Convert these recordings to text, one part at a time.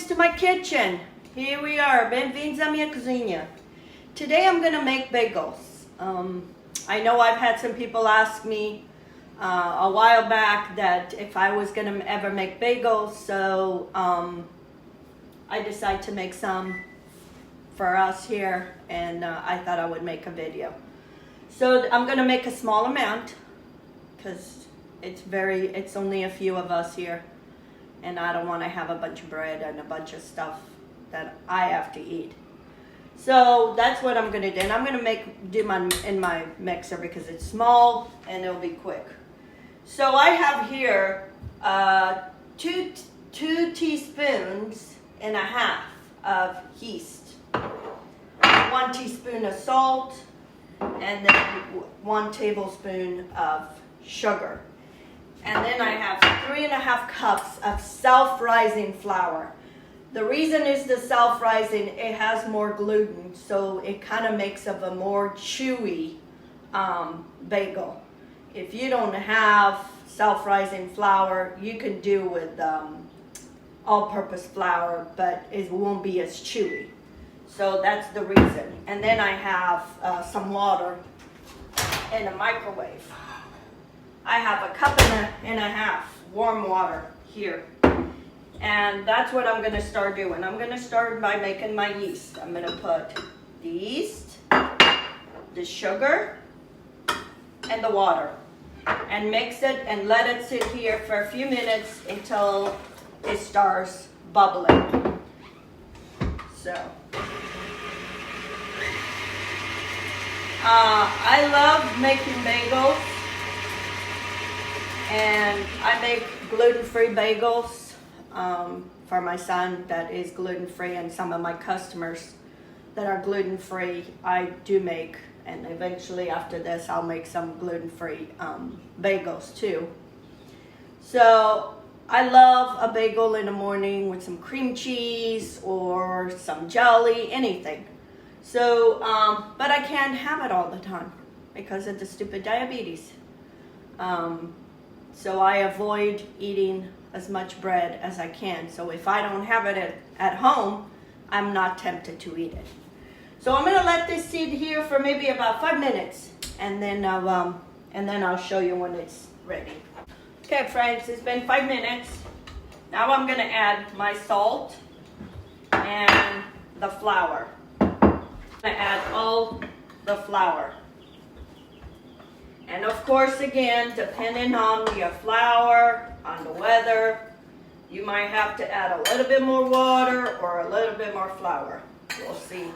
to my kitchen. Here we are, benvenuti alla mia cucina. Today I'm gonna make bagels. I know I've had some people ask me a while back that if I was gonna ever make bagels, so I decided to make some for us here, and I thought I would make a video. So I'm gonna make a small amount because it's only a few of us here, and I don't want to have a bunch of bread and a bunch of stuff that I have to eat. So that's what I'm gonna do, and I'm gonna do in my mixer because it's small and it'll be quick. So I have here 2 teaspoons and a half of yeast, 1 teaspoon of salt, and then 1 tablespoon of sugar. And then I have 3.5 cups of self-rising flour. The reason is the self-rising, it has more gluten, so it kind of makes of a more chewy bagel. If you don't have self-rising flour, you can do with all-purpose flour, but it won't be as chewy. So that's the reason. And then I have some water in a microwave. I have 1.5 cups warm water here. And that's what I'm gonna start doing. I'm gonna start by making my yeast. I'm gonna put the yeast, the sugar, and the water, and mix it and let it sit here for a few minutes until it starts bubbling. So, I love making bagels, and I make gluten-free bagels for my son that is gluten-free, and some of my customers that are gluten-free I do make, and eventually after this I'll make some gluten-free bagels too. So I love a bagel in the morning with some cream cheese or some jelly, anything. So, but I can't have it all the time because of the stupid diabetes. So I avoid eating as much bread as I can. So if I don't have it at home, I'm not tempted to eat it. So I'm gonna let this sit here for maybe about 5 minutes, and then I'll show you when it's ready. Okay, friends, it's been 5 minutes. Now I'm gonna add my salt and the flour. I add all the flour. And of course, again, depending on your flour, on the weather, you might have to add a little bit more water or a little bit more flour. We'll see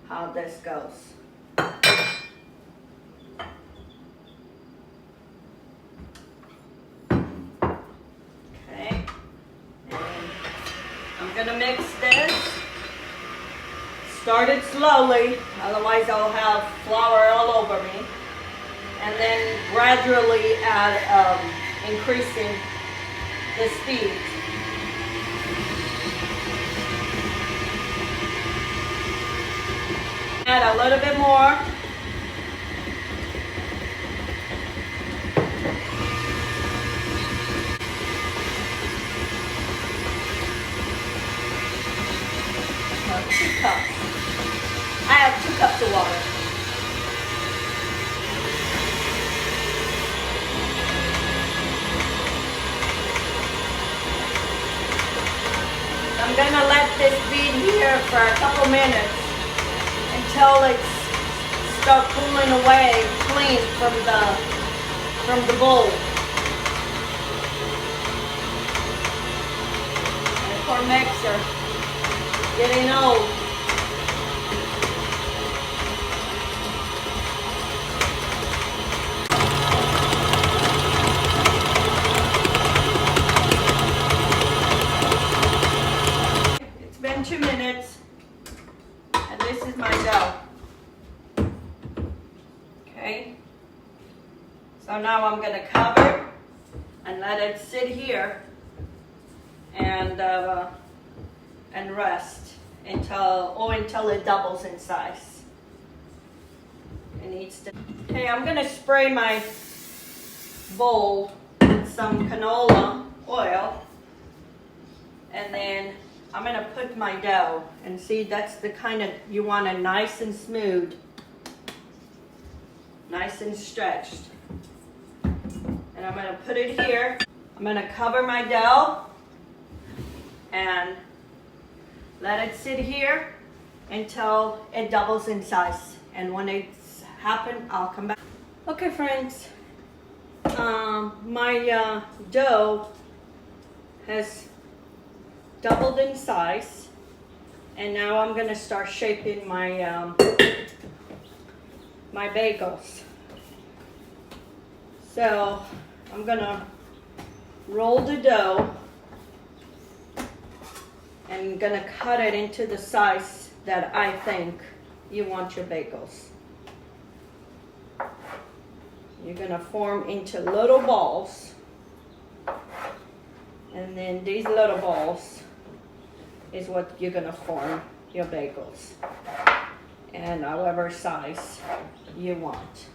how this goes. Okay, and I'm gonna mix this. Start it slowly, otherwise I'll have flour all over me. And then gradually add, increasing the speed. Add a little bit more. About 2 cups. I have 2 cups of water. I'm gonna let this be here for a couple minutes until it's start pulling away clean from the bowl. And poor mixer, getting old. It's been 2 minutes, and this is my dough. Okay, so now I'm going to cover and let it sit here and rest until it doubles in size. It needs to. Okay, I'm going to spray my bowl with some canola oil, and then I'm gonna put my dough, and see, that's the kind of, you want it nice and smooth, nice and stretched. And I'm gonna put it here. I'm gonna cover my dough and let it sit here until it doubles in size. And when it's happened, I'll come back. Okay, friends, my dough has doubled in size, and now I'm gonna start shaping my my bagels. So I'm gonna roll the dough and gonna cut it into the size that I think you want your bagels. You're gonna form into little balls, and then these little balls is what you're gonna form your bagels, and however size you want.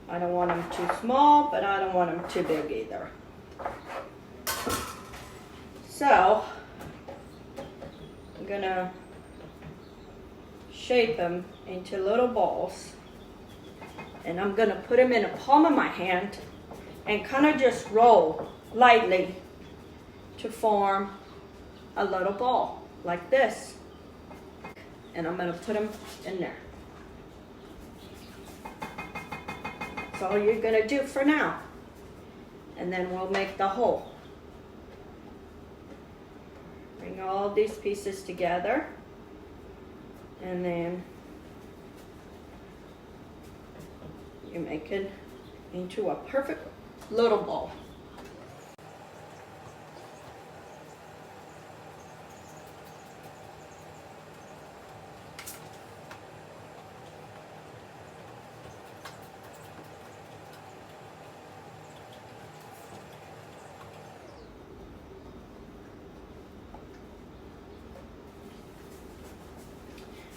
I don't want them too small, but I don't want them too big either. So I'm gonna shape them into little balls, and I'm gonna put them in the palm of my hand and kind of just roll lightly to form a little ball like this. And I'm gonna put them in there. That's all you're gonna do for now. And then we'll make the hole. Bring all these pieces together, and then you make it into a perfect little ball.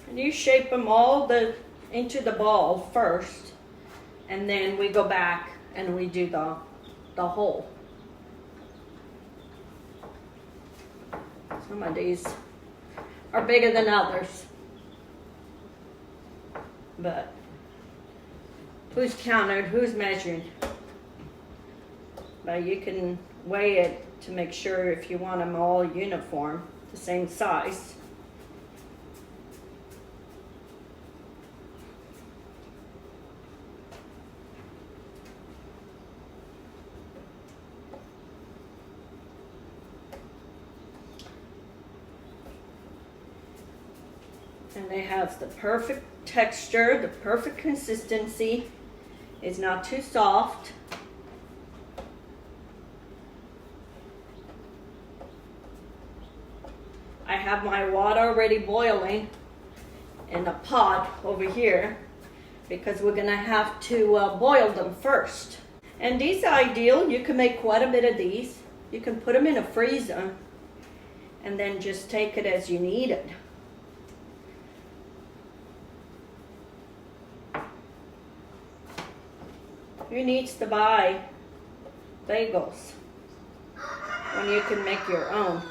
And you shape them all into the ball first, and then we go back and we do the hole. Some of these are bigger than others, but who's counted, who's measured? But you can weigh it to make sure if you want them all uniform, the same size. And they have the perfect texture, the perfect consistency. It's not too soft. I have my water already boiling in a pot over here because we're gonna have to boil them first. And these are ideal. You can make quite a bit of these. You can put them in a freezer and then just take it as you need it. Who needs to buy bagels when you can make your own?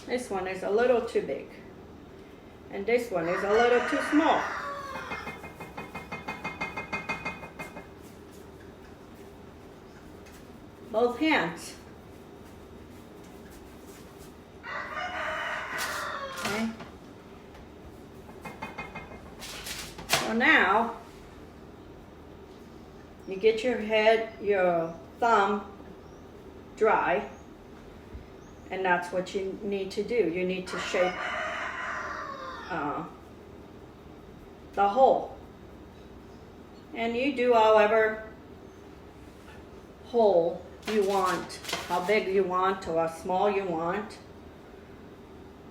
This one is a little too big, and this one is a little too small. Both hands. Okay. So now, you get your thumb dry, and that's what you need to do. You need to shape the hole. And you do however hole you want, how big you want or how small you want.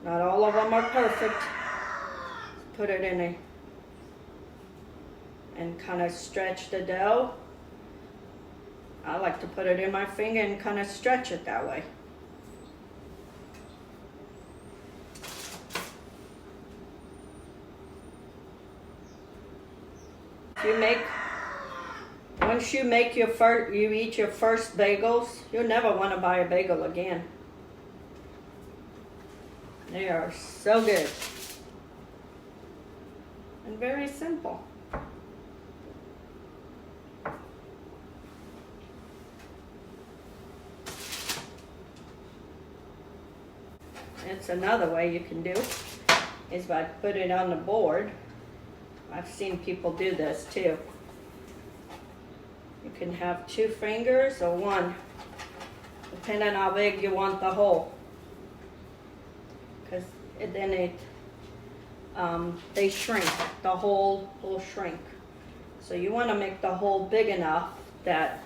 Not all of them are perfect. Put it in and kind of stretch the dough. I like to put it in my finger and kind of stretch it that way. Once you make you eat your first bagels, you'll never want to buy a bagel again. They are so good and very simple. It's another way you can do is by put it on the board. I've seen people do this too. You can have 2 fingers or 1, depending on how big you want the hole. Because then they shrink. The hole will shrink. So you want to make the hole big enough that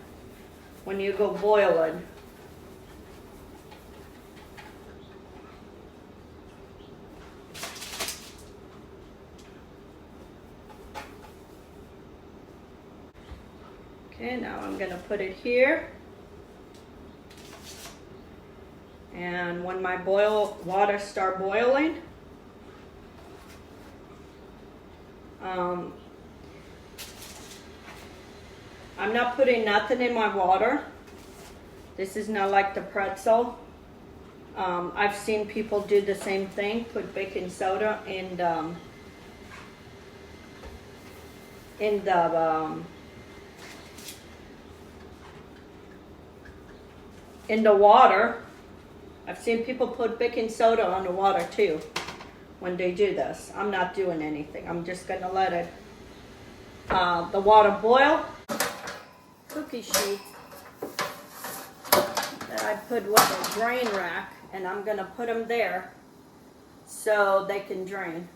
when you go boiling, okay, now I'm going to put it here. And when my water start boiling, I'm not putting nothing in my water. This is not like the pretzel. I've seen people do the same thing, put baking soda in the water. I've seen people put baking soda on the water too when they do this. I'm not doing anything. I'm just gonna let it, the water boil. Cookie sheet that I put with a drain rack, and I'm gonna put them there so they can drain.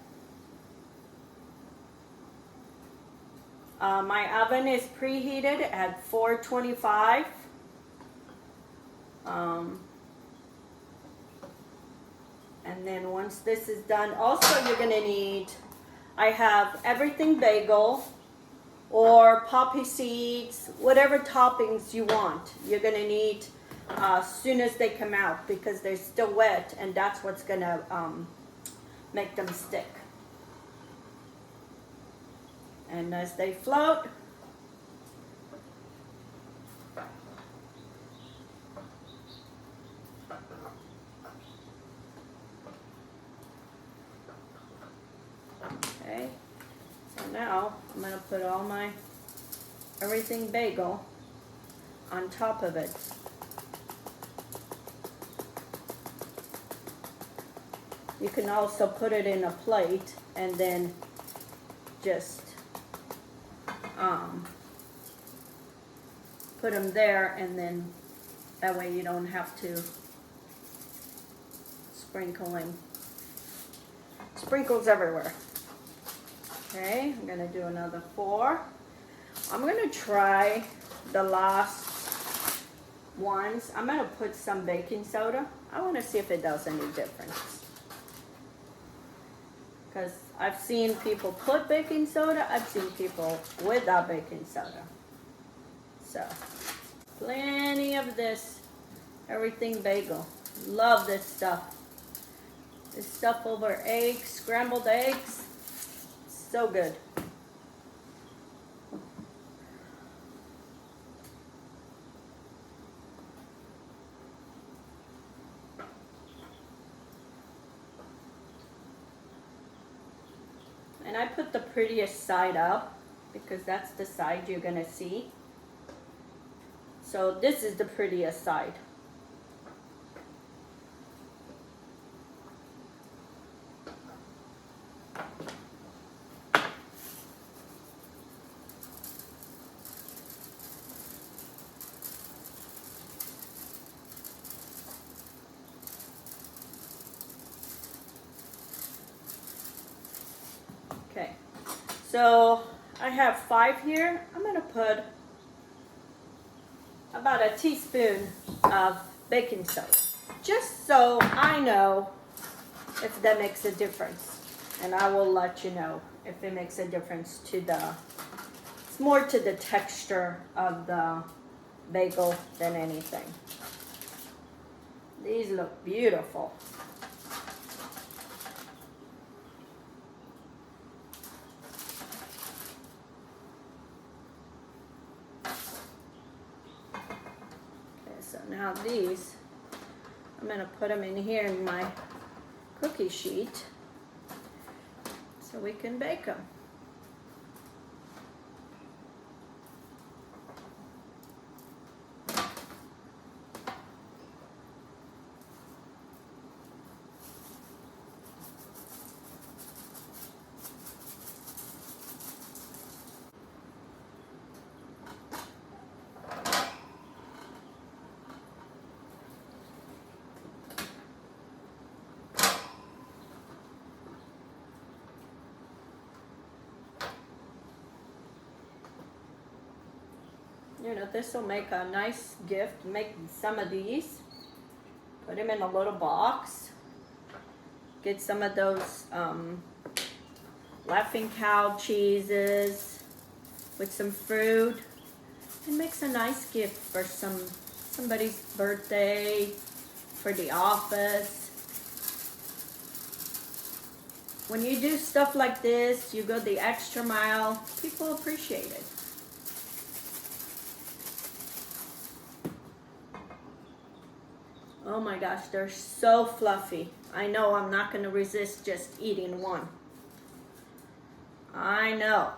My oven is preheated at 425. And then once this is done, also you're gonna need, I have everything bagel or poppy seeds, whatever toppings you want. You're gonna need as soon as they come out, because they're still wet, and that's what's gonna make them stick. And as they float, okay, so now I'm going to put all my everything bagel on top of it. You can also put it in a plate and then just put them there, and then that way you don't have to sprinkles everywhere. Okay, I'm gonna do another 4. I'm gonna try the last ones. I'm gonna put some baking soda. I want to see if it does any difference, because I've seen people put baking soda, I've seen people without baking soda. So plenty of this everything bagel. Love this stuff. This stuff over eggs, scrambled eggs, so good. And I put the prettiest side up because that's the side you're gonna see. So this is the prettiest side. Okay, so I have 5 here. I'm gonna put about a teaspoon of baking soda, just so I know if that makes a difference. And I will let you know if it makes a difference to it's more to the texture of the bagel than anything. These look beautiful. So now these, I'm gonna put them in here in my cookie sheet so we can bake them. You know, this will make a nice gift. Make some of these, put them in a little box. Get some of those Laughing Cow cheeses with some fruit. It makes a nice gift for somebody's birthday, for the office. When you do stuff like this, you go the extra mile, people appreciate it. Oh my gosh, they're so fluffy. I know I'm not going to resist just eating one. I know.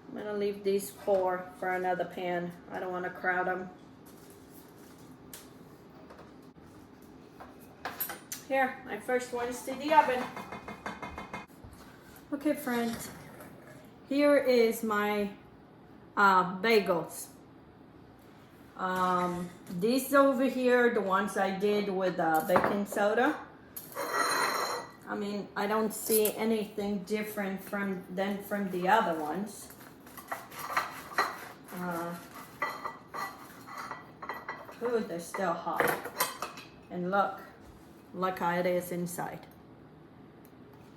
I'm going to leave these 4 for another pan. I don't want to crowd them. Here, my first one is to the oven. Okay, friends. Here is my bagels. These over here, the ones I did with baking soda. I mean, I don't see anything different from the other ones. Ooh, they're still hot. And look how it is inside.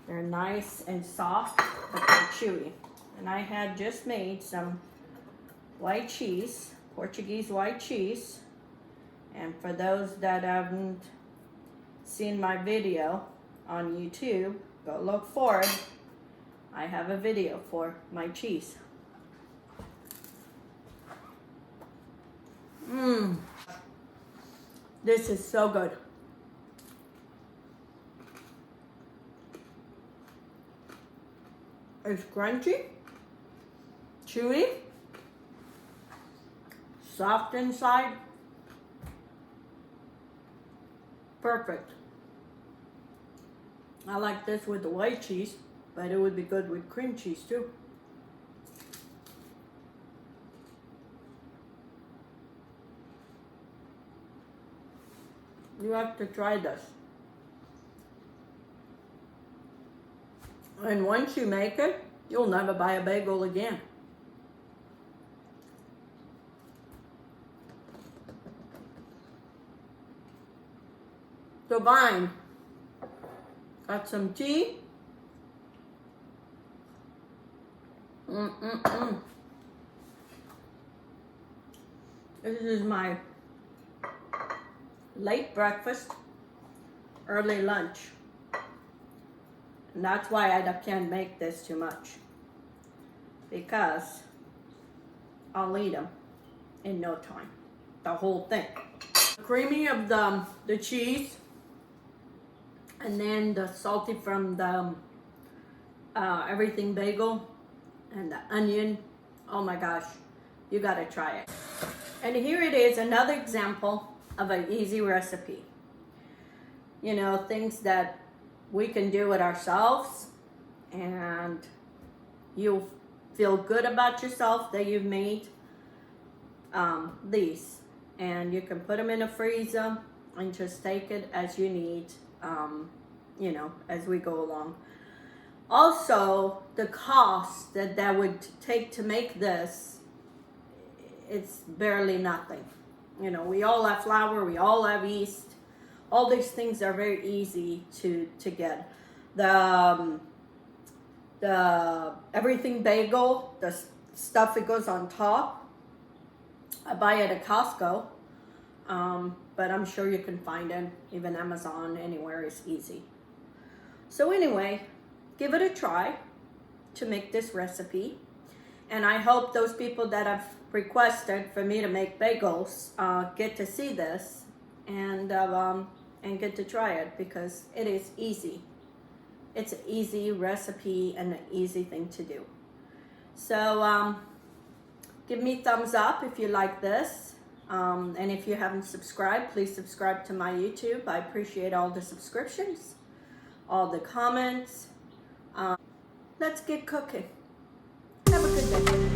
They're nice and soft, but they're chewy. And I had just made some white cheese, Portuguese white cheese. And for those that haven't seen my video on YouTube, go look for it. I have a video for my cheese. This is so good. It's crunchy, chewy, soft inside. Perfect. I like this with the white cheese, but it would be good with cream cheese too. You have to try this. And once you make it, you'll never buy a bagel again. So fine. Got some tea. This is my late breakfast, early lunch. And that's why I can't make this too much, because I'll eat them in no time, the whole thing. Creamy of the cheese, and then the salty from the everything bagel and the onion. Oh my gosh, you gotta try it. And here it is, another example of an easy recipe. You know, things that we can do it ourselves, and you'll feel good about yourself that you've made these. And you can put them in a freezer and just take it as you need, you know, as we go along. Also, the cost that would take to make this, it's barely nothing. You know, we all have flour, we all have yeast. All these things are very easy to get. The everything bagel, the stuff that goes on top, I buy it at Costco, but I'm sure you can find it, even Amazon, anywhere is easy. So anyway, give it a try. to make this recipe. And I hope those people that have requested for me to make bagels get to see this and get to try it, because it is easy. It's an easy recipe and an easy thing to do. So give me thumbs up if you like this. And if you haven't subscribed, please subscribe to my YouTube. I appreciate all the subscriptions, all the comments. Let's get cooking. Have a good day.